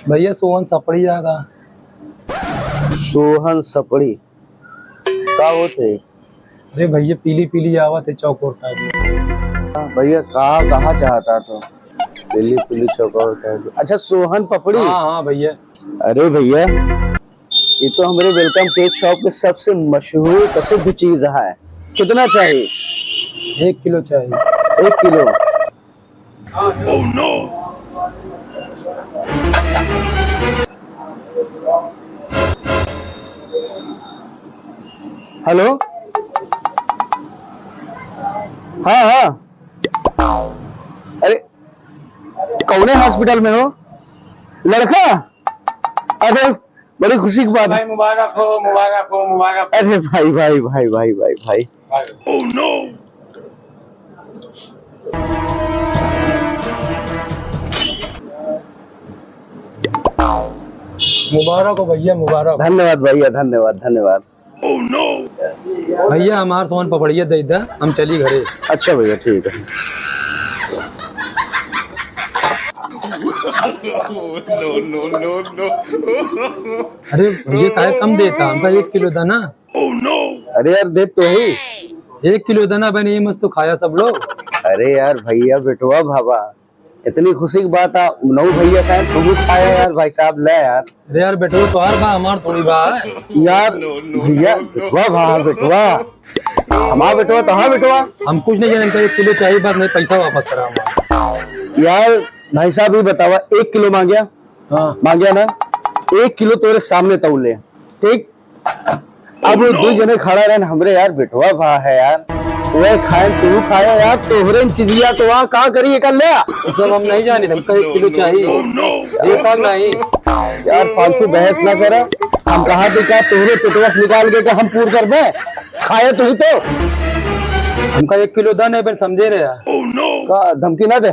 भैया सोहन सपड़ी जाएगा। सोहन सपड़ी का होते? अरे भैया पीली पीली आवत है चौकोर टाइप। भैया कहाँ चाहता तो पीली पीली चौकोर टाइप। अच्छा सोहन पपड़ी। हाँ हाँ भैया। अरे भैया ये तो हमारे वेलकम केक शॉप के सबसे मशहूर प्रसिद्ध चीज है। कितना चाहिए? 1 किलो चाहिए। 1 किलो। Oh no! हेलो हाँ हाँ। अरे कौन हॉस्पिटल में हो? लड़का? अरे बड़ी खुशी की बात है। मुबारक हो मुबारक हो मुबारक। अरे भाई भाई भाई भाई भाई भाई। Oh no! मुबारक हो भैया मुबारक। धन्यवाद भैया धन्यवाद धन्यवाद। Oh no! भैया हमार सोहन पपड़िया दे दा, हम चली घरे। अच्छा भैया ठीक है। No no no no! अरे भैया काहे कम देता, हमका 1 किलो देना। Oh no! अरे यार दे तो ही। 1 किलो देना बने, ये मस्त तो खाया सब लोग। अरे यार भैया बेटवा भाभा इतनी खुशी की बात है। नौ भैया का तुम खाया यार भाई साहब ले यार। अरे यार बेटो तो हर बा हमार थोड़ी बा है। यार भैया बेटवा भा बेटवा हमारा बेटवा तो हाँ बेटवा। हम कुछ नहीं जाने, 1 किलो चाहिए, बस नहीं पैसा वापस करा हमारा। यार भाई साहब ये बतावा 1 किलो मांगया? हाँ मांगया ना। 1 किलो तेरे सामने तौले ठीक। अब वो 2 जने खड़ा रहे हमरे यार बेटवा भा है यार। वह खाए तू खाया यार तोहरे चिजिया तो वहाँ कहाँ करी कर ले। सब हम नहीं जाने, हमका 1 किलो चाहिए। देखा नहीं यार फालतू बहस ना करा। हम कहा थे क्या तोहरे पेटवा से निकाल के हम पूर कर दे? खाए तू ही तो। हमका 1 किलो देना है, पर समझे रहे यार। Oh no! का धमकी ना दे।